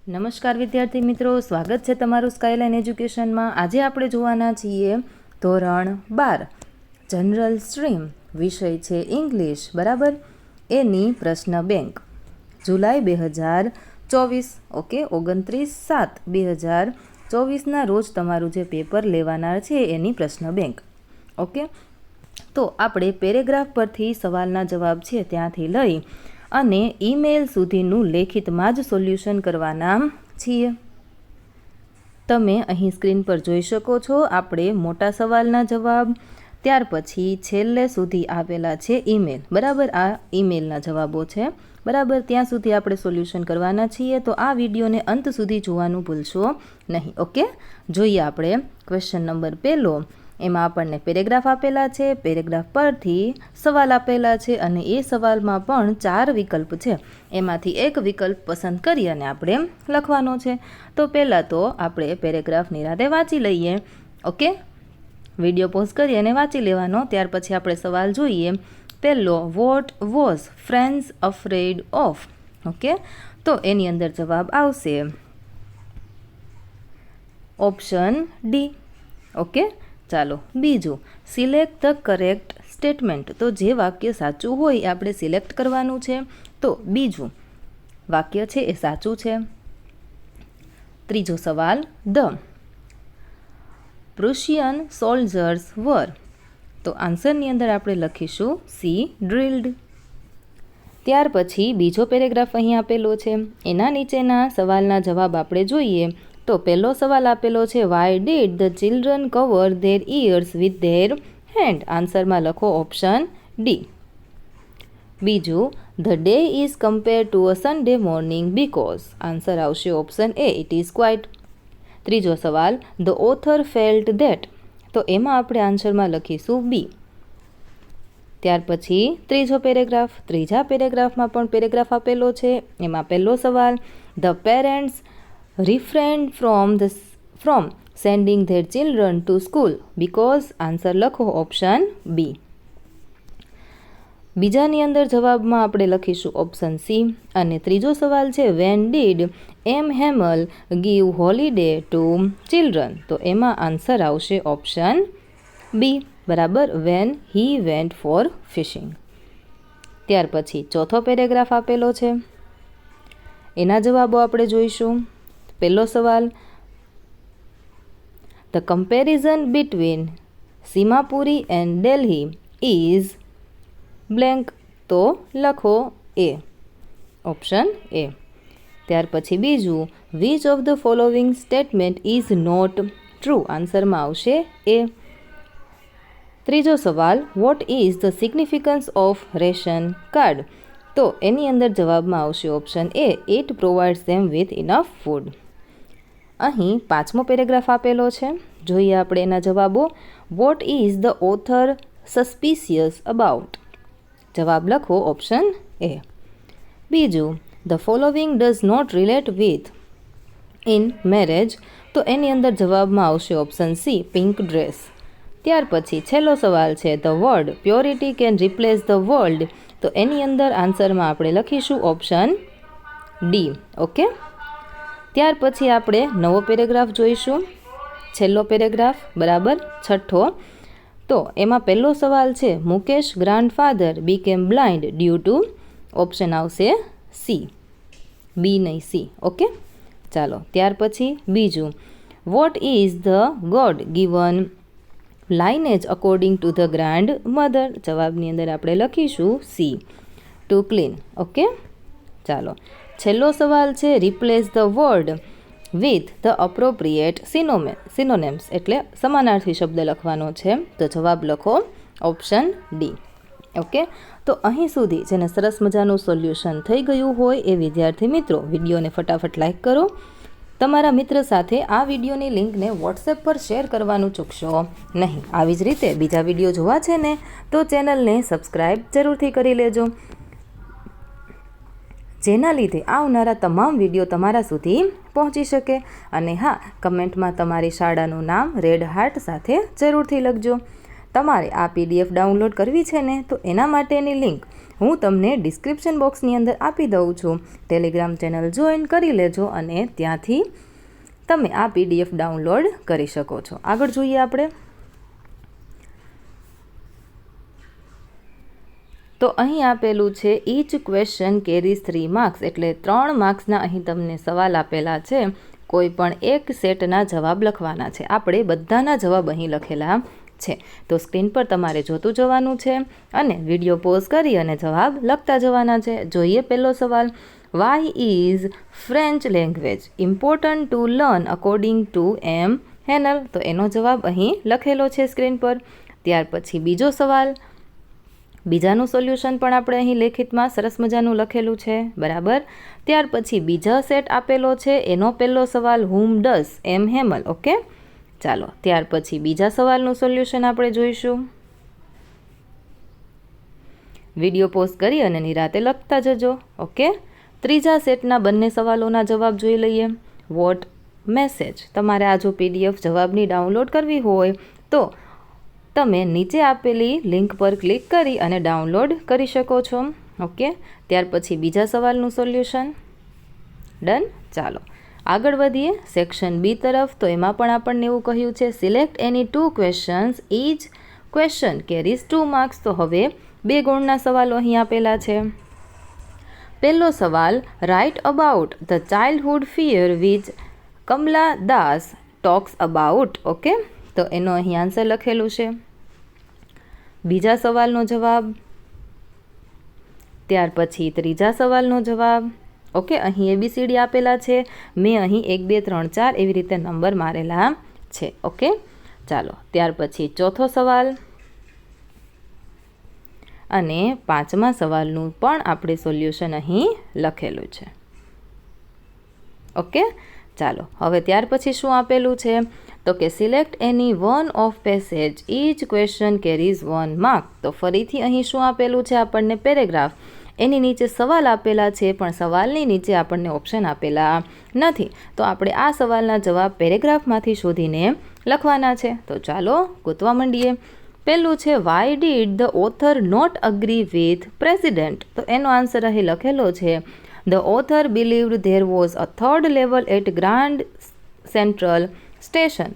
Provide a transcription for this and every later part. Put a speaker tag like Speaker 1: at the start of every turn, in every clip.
Speaker 1: નમસ્કાર વિદ્યાર્થી મિત્રો, સ્વાગત છે તમારું સ્કાયલાઇન એજ્યુકેશનમાં। આજે આપણે જોવાના છીએ ધોરણ 12 જનરલ સ્ટ્રીમ, વિષય છે ઇંગ્લિશ, બરાબર। એની પ્રશ્ન બેંક જુલાઈ 2024, ઓકે, 29/7/2024ના રોજ તમારું જે પેપર લેવાના છે એની પ્રશ્ન બેંક, ઓકે। તો આપણે પેરેગ્રાફ પરથી સવાલના જવાબ છે ત્યાંથી લઈ અને ઈમેલ સુધીનું લેખિતમાં જ સોલ્યુશન કરવાના છીએ। તમે અહીં સ્ક્રીન પર જોઈ શકો છો આપણે મોટા સવાલના જવાબ, ત્યાર પછી છેલ્લે સુધી આવેલા છે ઈમેલ, બરાબર। આ ઈમેલના જવાબો છે, બરાબર। ત્યાં સુધી આપણે સોલ્યુશન કરવાના છીએ, તો આ વિડીયોને અંત સુધી જોવાનું ભૂલશો નહીં, ઓકે। જોઈએ આપણે ક્વેશ્ચન નંબર પહેલો। એમાં આપણને પેરેગ્રાફ આપેલા છે, પેરેગ્રાફ પરથી સવાલ આપેલા છે અને એ સવાલમાં પણ 4 વિકલ્પ છે, એમાંથી એક વિકલ્પ પસંદ કરી અને આપણે લખવાનો છે। તો પહેલાં તો આપણે પેરેગ્રાફ નિરાતે વાંચી લઈએ, ઓકે। વિડીયો પોઝ કરી અને વાંચી લેવાનો, ત્યાર પછી આપણે સવાલ જોઈએ। પહેલો, what was friends afraid of, okay. તો એની અંદર જવાબ આવશે ઓપ્શન ડી, ઓકે। ચાલો બીજું, સિલેક્ટ ધ કરેક્ટ સ્ટેટમેન્ટ, તો જે વાક્ય સાચું હોય એ આપણે સિલેક્ટ કરવાનું છે, તો બીજું વાક્ય છે એ સાચું છે। ત્રીજો સવાલ, ધ પ્રુશિયન સોલ્જર્સ વર, તો આન્સરની અંદર આપણે લખીશું સી ડ્રિલ્ડ। ત્યાર પછી બીજો પેરેગ્રાફ અહીં આપેલો છે, એના નીચેના સવાલના જવાબ આપણે જોઈએ। તો પહેલો સવાલ આપેલો છે, why did the children cover their ears with their hand, આન્સરમાં લખો ઓપ્શન ડી। બીજું, the day is compare to a Sunday morning because, answer આવશે option A, it is quite. ત્રીજો સવાલ, ધ ઓથર ફેલ્ટ ધેટ, તો એમાં આપણે આન્સરમાં લખીશું બી। ત્યાર પછી ત્રીજો પેરેગ્રાફ, ત્રીજા પેરેગ્રાફમાં પણ પેરેગ્રાફ આપેલો છે, એમાં પહેલો સવાલ, the parents refrained from sending their children to school because, answer લખો ઓપ્શન બી। બીજાની અંદર જવાબમાં આપણે લખીશું ઓપ્શન સી। અને ત્રીજો સવાલ છે, when did M Hemal give holiday to children, તો એમાં આન્સર આવશે ઓપ્શન બી, બરાબર, when he went for fishing। ત્યાર પછી ચોથો પેરેગ્રાફ આપેલો છે, એના જવાબો આપણે જોઈશું। પહેલો સવાલ, the comparison between Seemapuri and Delhi is blank, તો લખો એ, ઓપ્શન એ। ત્યાર પછી બીજું, which of the following statement is not true, આન્સરમાં આવશે એ। ત્રીજો સવાલ, what is the significance of ration card, તો એની અંદર જવાબમાં આવશે option A, it provides them with enough food. અહીં પાંચમો પેરેગ્રાફ આપેલો છે, જોઈએ આપણે એના જવાબો। What is the author suspicious about, જવાબ લખો ઓપ્શન એ। બીજું, the following does not relate with in marriage, તો એની અંદર જવાબમાં આવશે ઓપ્શન સી, પિંક ડ્રેસ। ત્યાર પછી છેલ્લો સવાલ છે, the word purity can replace the world, તો એની અંદર આન્સરમાં આપણે લખીશું ઓપ્શન ડી, ઓકે। ત્યાર પછી આપણે નવો પેરેગ્રાફ જોઈશું, છેલ્લો પેરેગ્રાફ, બરાબર, છઠ્ઠો। તો એમાં પહેલો સવાલ છે, Mukesh grandfather became blind due to, option આવશે સી, બી નહીં સી, ઓકે। ચાલો ત્યાર પછી બીજું, what is the god given lineage according to the grandmother, જવાબની અંદર આપણે લખીશું સી, ટુ ક્લીન, ઓકે। ચાલો છેલ્લો સવાલ છે, replace the word with the appropriate synonyms, એટલે સમાનાર્થી શબ્દ લખવાનો છે, તો જવાબ લખો ઓપ્શન ડી, ઓકે। તો અહીં સુધી જેને સરસ મજાનું સોલ્યુશન થઈ ગયું હોય એ વિદ્યાર્થી મિત્રો વિડીયોને ફટાફટ લાઇક કરો, તમારા મિત્ર સાથે આ વિડીયોની લિંકને વોટ્સએપ પર શેર કરવાનું ચૂકશો નહીં। આવી જ રીતે બીજા વિડીયો જોવા છે ને તો ચેનલને સબસ્ક્રાઈબ જરૂરથી કરી લેજો, જેના લીધે આવનારા તમામ વિડીયો તમારા સુધી પહોંચી શકે। અને હા, કમેન્ટમાં તમારી શાળાનું નામ રેડ હાર્ટ સાથે જરૂરથી લખજો। તમારે આ PDF ડાઉનલોડ કરવી છે ને તો એના માટેની લિંક હું તમને ડિસ્ક્રિપ્શન બોક્સની અંદર આપી દઉં છું. ટેલિગ્રામ ચેનલ જોઈન કરી લેજો અને ત્યાંથી તમે આ PDF ડાઉનલોડ કરી શકો છો. આગળ જોઈએ આપણે. તો અહીં આપેલું છે ઈચ ક્વેશ્ચન કેરીઝ 3 માર્ક્સ, એટલે 3 માર્ક્સના અહીં તમને સવાલ આપેલા છે. કોઈ પણ એક સેટના જવાબ લખવાના છે. આપણે બધાના જવાબ અહીં લખેલા છે. તો સ્ક્રીન પર તમારે જોતું જવાનું છે અને વિડીયો પોઝ કરી અને જવાબ લખતા જવાના છે. જોઈએ પહેલો સવાલ. Why is French language important to learn according to M Hanel? તો એનો જવાબ અહીં લખેલો છે સ્ક્રીન પર. ત્યાર પછી બીજો સવાલ. બીજાનું સોલ્યુશન પણ આપણે અહીં લેખિતમાં સરસ મજાનું લખેલું છે, બરાબર. ત્યાર પછી બીજા સેટ આપેલો છે, એનો પહેલો સવાલ હુમ ડઝ એમ હેમલ? ઓકે, ચાલો. ત્યાર પછી બીજા સવાલનું સોલ્યુશન આપણે જોઈશું. વિડીયો પોઝ કરી અને નિરાતે લખતા જજો. ઓકે. ત્રીજા સેટના બંને સવાલોના જવાબ જોઈ લઈએ. What message? તમારે આ જો PDF જવાબની ડાઉનલોડ કરવી હોય તો તમે નીચે આપેલી લિંક પર ક્લિક કરી અને ડાઉનલોડ કરી શકો છો. ઓકે. ત્યાર પછી બીજા સવાલનું સોલ્યુશન. ડન. ચાલો આગળ વધીએ સેક્શન B તરફ. તો એમાં પણ આપણને એવું કહ્યું છે select any 2 questions, each question carries 2 marks. તો હવે 2 ગુણના સવાલો અહીં આપેલા છે. પહેલો સવાલ. Write about the childhood fear which Kamala Das talks about. Okay, તો એનો અહીં આન્સર લખેલું છે. બીજા સવાલનો જવાબ. ત્યાર પછી ત્રીજા સવાલનો જવાબ. ઓકે, અહીં ABCD આપેલા છે. મેં અહીં 1 2 3 4 એવી રીતે નંબર મારેલા છે. ઓકે, ચાલો. ત્યાર પછી ચોથો સવાલ અને પાંચમા સવાલનું પણ આપણે સોલ્યુશન અહીં લખેલું છે. ઓકે, ચાલો. હવે ત્યાર પછી શું આપેલું છે? તો કે select any 1 of passage, each question carries 1 mark. તો ફરીથી અહીં શું આપેલું છે આપણને? પેરેગ્રાફ. એની નીચે સવાલ આપેલા છે, પણ સવાલની નીચે આપણને ઓપ્શન આપેલા નથી. તો આપણે આ સવાલના જવાબ પેરેગ્રાફમાંથી શોધીને લખવાના છે. તો ચાલો ગોતવા માંડીએ. પહેલું છે why did the author not agree with president? તો એનો આન્સર અહીં લખેલો છે the author believed there was a 3rd level at Grand Central station,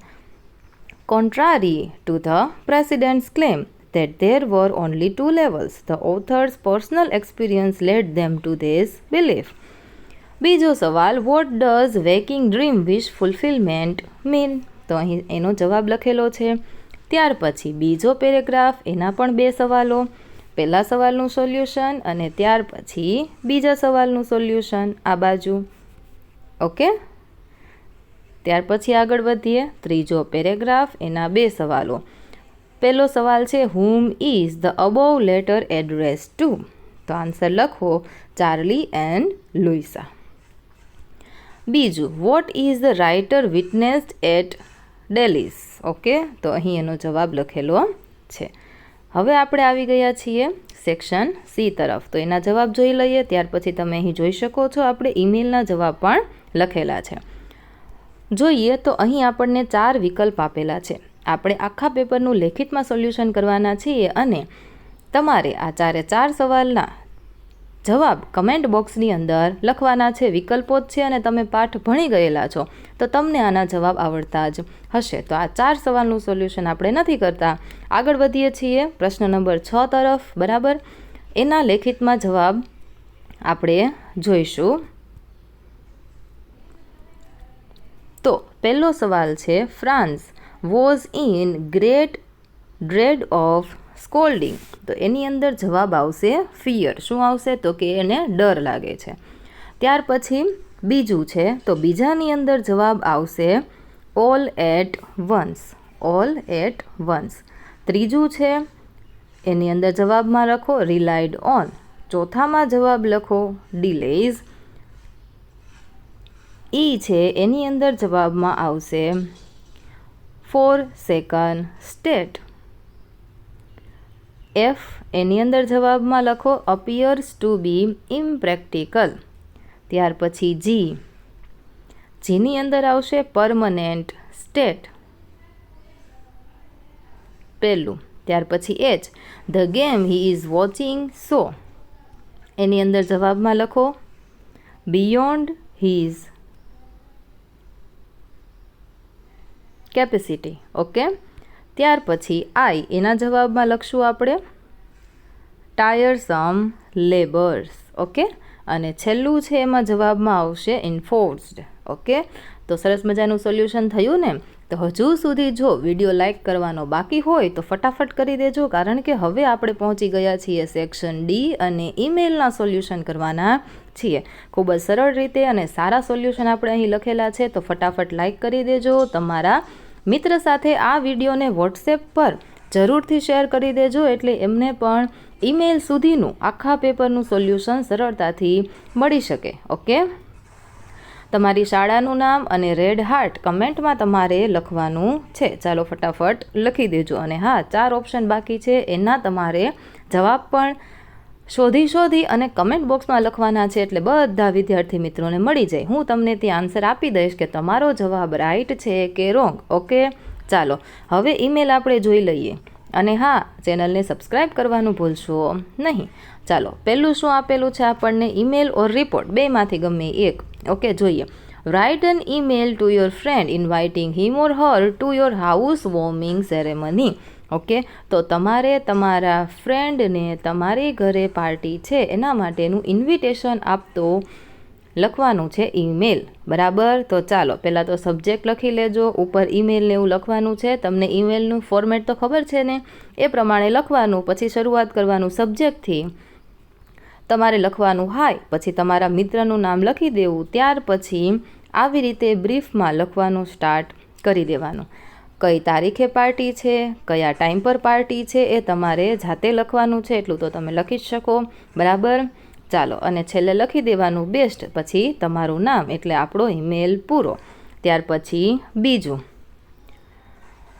Speaker 1: contrary to the president's claim that there were only 2 levels. The author's personal experience led them to this belief. બીજો સવાલ. what does waking dream wish fulfillment mean? તો અહીં એનો જવાબ લખેલો છે. ત્યાર પછી બીજો પેરેગ્રાફ, એના પણ 2 સવાલો. પહેલા સવાલનું સોલ્યુશન અને ત્યાર પછી બીજા સવાલનું સોલ્યુશન આ બાજુ. ઓકે, ત્યાર પછી આગળ વધીએ. ત્રીજો પેરેગ્રાફ, એના 2 સવાલો. પહેલો સવાલ છે whom is the above letter addressed to? તો આન્સર લખો ચાર્લી એન્ડ લુઇસા. બીજું what is the writer witnessed at Daly's? Okay, તો અહીં એનો જવાબ લખેલો છે. હવે આપણે આવી ગયા છીએ સેક્શન C તરફ. તો એના જવાબ જોઈ લઈએ. ત્યાર પછી તમે અહીં જોઈ શકો છો આપણે ઈમેલના જવાબ પણ લખેલા છે. જોઈએ તો અહીં આપણને 4 વિકલ્પ આપેલા છે. આપણે આખા પેપરનું લેખિતમાં સોલ્યુશન કરવાના છીએ અને તમારે આ 4 સવાલના જવાબ કમેન્ટ બોક્સની અંદર લખવાના છે. વિકલ્પો જ છે અને તમે પાઠ ભણી ગયેલા છો તો તમને આના જવાબ આવડતા જ હશે. તો આ 4 સવાલનું સોલ્યુશન આપણે નથી કરતા. આગળ વધીએ છીએ પ્રશ્ન નંબર 6 તરફ, બરાબર. એના લેખિતમાં જવાબ આપણે જોઈશું. તો પહેલો સવાલ છે France was in great dread of scolding. તો એની અંદર જવાબ આવશે ફિયર. શું આવશે? તો કે એને ડર લાગે છે. ત્યાર પછી બીજું છે તો બીજાની અંદર જવાબ આવશે all at once. All at once. ત્રીજું છે એની અંદર જવાબમાં લખો રિલાઇડ ઓન. ચોથામાં જવાબ લખો ડિલેઝ. ઈ છે એની અંદર જવાબમાં આવશે ફોર સેકન્ડ સ્ટેટ. એફ એની અંદર જવાબમાં લખો અપિયર્સ ટુ બી ઇમ્પ્રેક્ટિકલ. ત્યાર પછી જીની અંદર આવશે પરમનેન્ટ સ્ટેટ પહેલું. ત્યાર પછી H the game he is watching so. એની અંદર જવાબમાં લખો બિયોન્ડ હિઝ કેપેસિટી. ઓકે, ત્યાર પછી આઈ, એના જવાબમાં લખશું આપણે ટાયરસમ લેબર્સ. ઓકે, અને છેલ્લું છે એમાં જવાબમાં આવશે ઇન્ફોર્સ્ડ. ઓકે, તો સરસ મજાનું સોલ્યુશન થયું ને. તો હજુ સુધી જો વિડીયો લાઇક કરવાનો બાકી હોય તો ફટાફટ કરી દેજો, કારણ કે હવે આપણે પહોંચી ગયા છીએ સેક્શન ડી અને ઈમેલના સોલ્યુશન કરવાના છીએ. ખૂબ જ સરળ રીતે અને સારા સોલ્યુશન આપણે અહીં લખેલા છે, તો ફટાફટ લાઇક કરી દેજો. તમારા મિત્ર સાથે આ વિડીયોને વોટ્સએપ પર જરૂરથી શેર કરી દેજો, એટલે એમને પણ ઈમેલ સુધીનું આખા પેપરનું સોલ્યુશન સરળતાથી મળી શકે. ઓકે, તમારી શાળાનું નામ અને રેડ હાર્ટ કમેન્ટમાં તમારે લખવાનું છે. ચાલો ફટાફટ લખી દેજો. અને હા, 4 ઓપ્શન બાકી છે, એના તમારે જવાબ પણ શોધી અને કમેન્ટ બોક્સમાં લખવાના છે, એટલે બધા વિદ્યાર્થી મિત્રોને મળી જાય. હું તમને ત્યાં આન્સર આપી દઈશ કે તમારો જવાબ રાઈટ છે કે રોંગ. ઓકે, ચાલો હવે ઈમેલ આપણે જોઈ લઈએ. અને હા, ચેનલને સબસ્ક્રાઈબ કરવાનું ભૂલશો નહીં. ચાલો, પહેલું શું આપેલું છે આપણને? ઈમેલ ઓર રિપોર્ટ, બેમાંથી ગમે એક. ઓકે, જોઈએ. Right an email to your friend inviting him or her to your house warming ceremony. Okay, તો તમારે તમારા ફ્રેન્ડને તમારી ઘરે પાર્ટી છે એના માટેનું ઇન્વિટેશન આપતો લખવાનું છે ઈમેલ. બરાબર, તો ચાલો પહેલાં તો સબ્જેક્ટ લખી લેજો, ઉપર ઈમેલને એવું લખવાનું છે. તમને ઈમેલનું ફોર્મેટ તો ખબર છે ને, એ પ્રમાણે લખવાનું. પછી શરૂઆત કરવાનું સબ્જેક્ટથી, તમારે લખવાનું હાય, પછી તમારા મિત્રનું નામ લખી દેવું. ત્યાર પછી આવી રીતે બ્રીફમાં લખવાનું સ્ટાર્ટ કરી દેવાનું. કઈ તારીખે પાર્ટી છે, કયા ટાઈમ પર પાર્ટી છે, એ તમારે જાતે લખવાનું છે. એટલું તો તમે લખી જ શકો. બરાબર, ચાલો, અને છેલ્લે લખી દેવાનું બેસ્ટ, પછી તમારું નામ, એટલે આપણો ઈમેલ પૂરો. ત્યાર પછી બીજું,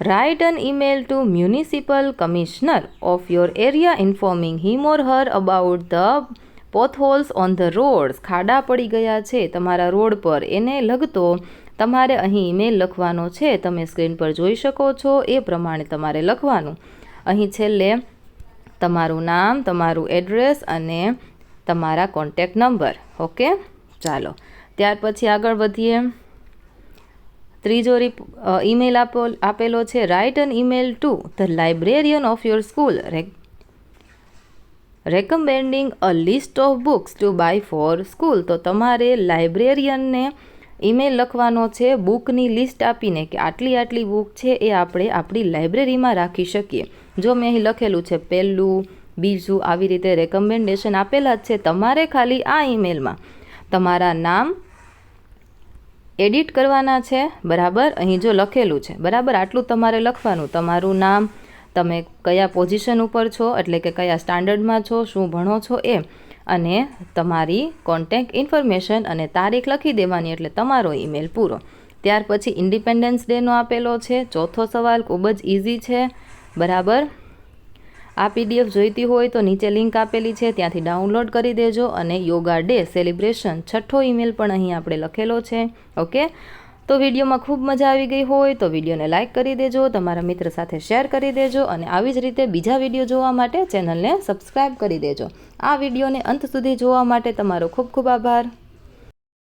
Speaker 1: write an email to municipal commissioner of your area informing him or her about the potholes on the roads. ખાડા પડી ગયા છે તમારા રોડ પર, એને લગતો તમારે અહીં ઈમેલ લખવાનો છે. તમે સ્ક્રીન પર જોઈ શકો છો એ પ્રમાણે તમારે લખવાનું. અહીં છેલ્લે તમારું નામ, તમારું એડ્રેસ અને તમારા કોન્ટેક્ટ નંબર. ઓકે, ચાલો ત્યાર પછી આગળ વધીએ. ત્રીજો ઈમેલ આપેલો છે, write an email to the librarian of your school recommending a list of books to buy for school. તો તમારે લાઇબ્રેરિયનને ઈમેલ લખવાનો છે બુકની લિસ્ટ આપીને, કે આટલી બુક છે એ આપણે આપણી લાઇબ્રેરીમાં રાખી શકીએ. જો મેં અહીં લખેલું છે પહેલું, બીજું, આવી રીતે રેકમેન્ડેશન આપેલા જ છે. તમારે ખાલી આ ઈમેલમાં તમારા નામ એડિટ કરવાના છે. બરાબર, અહીં જો લખેલું છે, બરાબર, આટલું તમારે લખવાનું. તમારું નામ, તમે કયા પોઝિશન ઉપર છો, એટલે કે કયા સ્ટાન્ડર્ડમાં છો, શું ભણો છો એ, અને તમારી કોન્ટેક્ટ ઇન્ફોર્મેશન અને તારીખ લખી દેવાની, એટલે તમારો ઈમેલ પૂરો. ત્યાર પછી ઇન્ડિપેન્ડન્સ ડેનો આપેલો છે. ચોથો સવાલ ખૂબ જ ઇઝી છે. બરાબર, આ પીડીએફ જોઈતી હોય તો નીચે લિંક આપેલી છે, ત્યાંથી ડાઉનલોડ કરી દેજો. અને યોગા ડે સેલિબ્રેશન, છઠ્ઠો ઈમેલ પણ અહીં આપણે લખેલો છે. ઓકે, તો વિડીયોમાં ખૂબ મજા આવી ગઈ હોય તો વિડીયોને લાઇક કરી દેજો, તમારા મિત્ર સાથે શેર કરી દેજો, અને આવી જ રીતે બીજા વિડીયો જોવા માટે ચેનલને સબસ્ક્રાઈબ કરી દેજો. આ વિડીયોને અંત સુધી જોવા માટે તમારો ખૂબ ખૂબ આભાર.